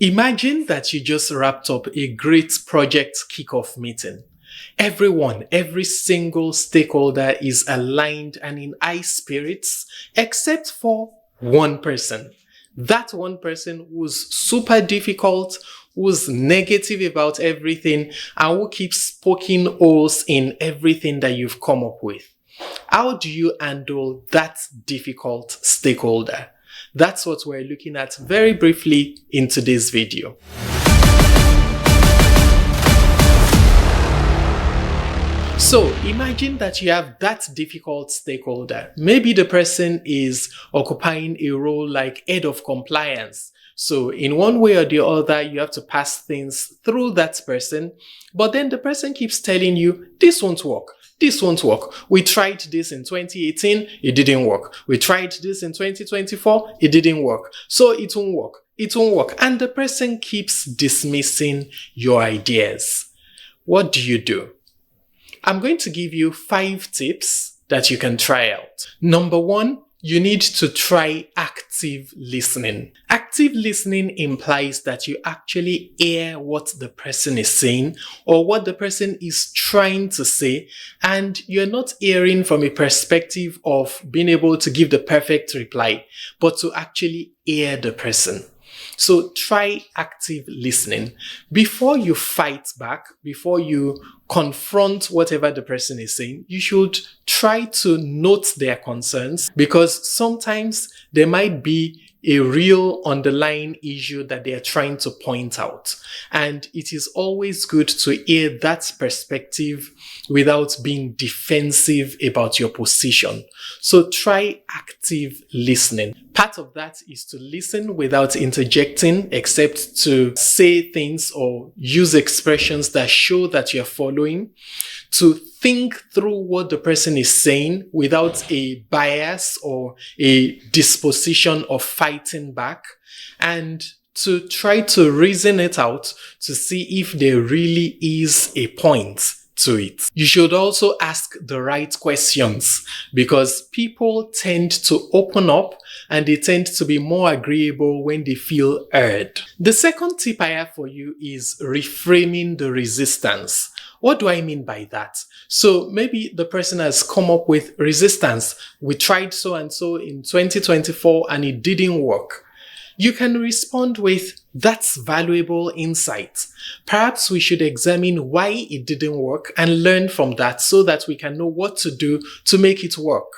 Imagine that you just wrapped up a great project kickoff meeting. Everyone, every single stakeholder is aligned and in high spirits, except for one person. That one person who's super difficult, who's negative about everything, and who keeps poking holes in everything that you've come up with. How do you handle that difficult stakeholder? That's what we're looking at very briefly in today's video. So imagine that you have that difficult stakeholder. Maybe the person is occupying a role like head of compliance. So in one way or the other, you have to pass things through that person. But then the person keeps telling you, this won't work. This won't work. We tried this in 2018, it didn't work. We tried this in 2024, it didn't work. So it won't work. It won't work. And the person keeps dismissing your ideas. What do? I'm going to give you 5 tips that you can try out. Number 1, you need to try active listening. Active listening implies that you actually hear what the person is saying or what the person is trying to say, and you're not hearing from a perspective of being able to give the perfect reply, but to actually hear the person. So try active listening. Before you fight back, before you confront whatever the person is saying, you should try to note their concerns, because sometimes there might be a real underlying issue that they are trying to point out. And it is always good to hear that perspective without being defensive about your position. So try active listening. Part of that is to listen without interjecting, except to say things or use expressions that show that you're following. To think through what the person is saying without a bias or a disposition of fighting back, and to try to reason it out to see if there really is a point to it. You should also ask the right questions, because people tend to open up and they tend to be more agreeable when they feel heard. The second tip I have for you is reframing the resistance. What do I mean by that? So maybe the person has come up with resistance. We tried so and so in 2024 and it didn't work. You can respond with, that's valuable insight. Perhaps we should examine why it didn't work and learn from that so that we can know what to do to make it work.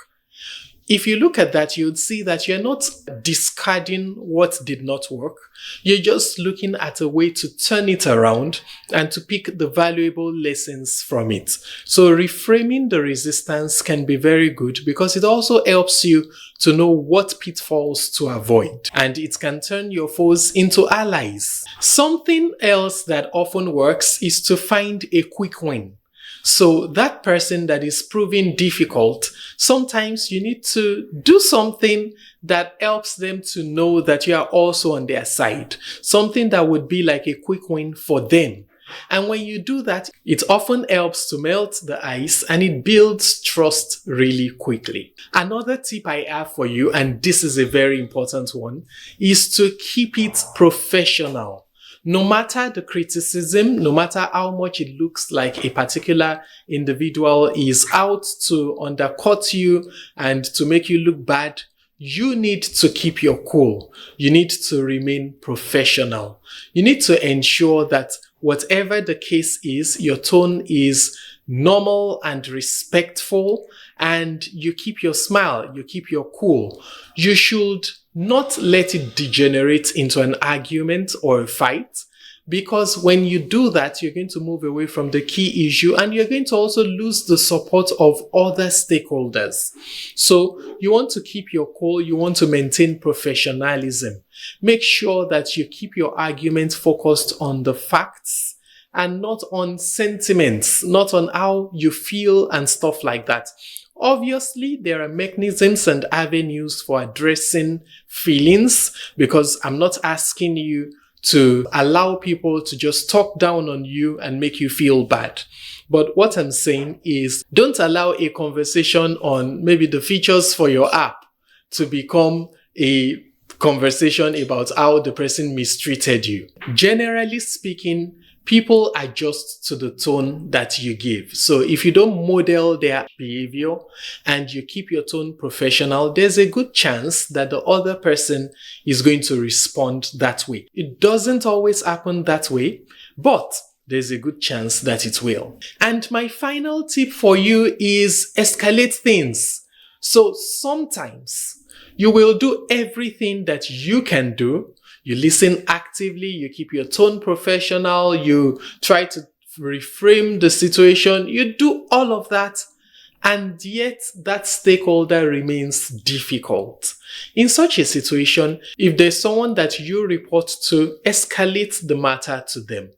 If you look at that, you'd see that you're not discarding what did not work. You're just looking at a way to turn it around and to pick the valuable lessons from it. So reframing the resistance can be very good, because it also helps you to know what pitfalls to avoid, and it can turn your foes into allies. Something else that often works is to find a quick win. So that person that is proving difficult, sometimes you need to do something that helps them to know that you are also on their side. Something that would be like a quick win for them. And when you do that, it often helps to melt the ice and it builds trust really quickly. Another tip I have for you, and this is a very important one, is to keep it professional. No matter the criticism, no matter how much it looks like a particular individual is out to undercut you and to make you look bad, you need to keep your cool. You need to remain professional. You need to ensure that whatever the case is, your tone is normal and respectful, and you keep your smile, you keep your cool. You should not let it degenerate into an argument or a fight, because when you do that, you're going to move away from the key issue and you're going to also lose the support of other stakeholders. So you want to keep your cool, you want to maintain professionalism. Make sure that you keep your argument focused on the facts and not on sentiments, not on how you feel and stuff like that. Obviously, there are mechanisms and avenues for addressing feelings, because I'm not asking you to allow people to just talk down on you and make you feel bad. But what I'm saying is, don't allow a conversation on maybe the features for your app to become a conversation about how the person mistreated you. Generally speaking, people adjust to the tone that you give. So if you don't model their behavior and you keep your tone professional, there's a good chance that the other person is going to respond that way. It doesn't always happen that way, but there's a good chance that it will. And my final tip for you is escalate things. So sometimes you will do everything that you can do. You listen actively, you keep your tone professional, you try to reframe the situation, you do all of that, and yet that stakeholder remains difficult. In such a situation, if there's someone that you report to, escalate the matter to them.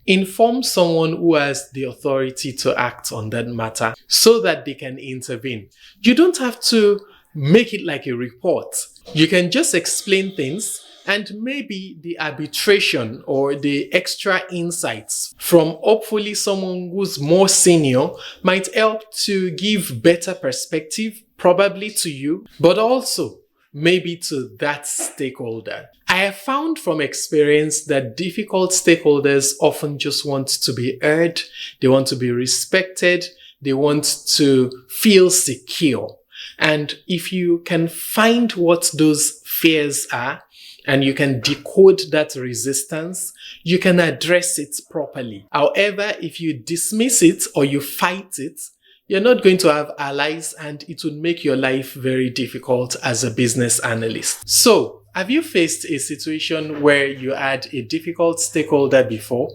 Inform someone who has the authority to act on that matter so that they can intervene. You don't have to make it like a report. You can just explain things, and maybe the arbitration or the extra insights from hopefully someone who's more senior might help to give better perspective, probably to you, but also maybe to that stakeholder. I have found from experience that difficult stakeholders often just want to be heard, they want to be respected, they want to feel secure. And if you can find what those fears are, and you can decode that resistance, you can address it properly. However, if you dismiss it or you fight it, you're not going to have allies, and it would make your life very difficult as a business analyst. So, have you faced a situation where you had a difficult stakeholder before?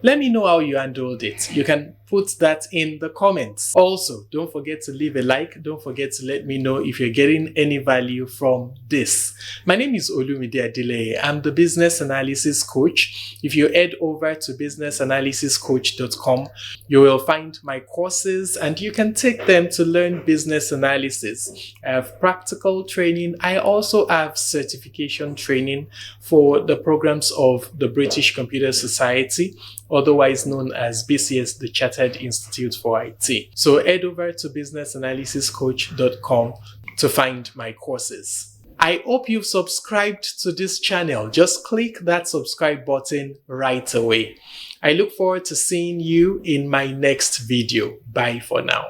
Let me know how you handled it. You can put that in the comments. Also, don't forget to leave a like. Don't forget to let me know if you're getting any value from this. My name is Olumide. I'm the business analysis coach. If you head over to businessanalysiscoach.com, you will find my courses and you can take them to learn business analysis. I have practical training. I also have certification training for the programs of the British Computer Society, otherwise known as BCS, the Chartered Institute for IT. So head over to businessanalysiscoach.com to find my courses. I hope you've subscribed to this channel. Just click that subscribe button right away. I look forward to seeing you in my next video. Bye for now.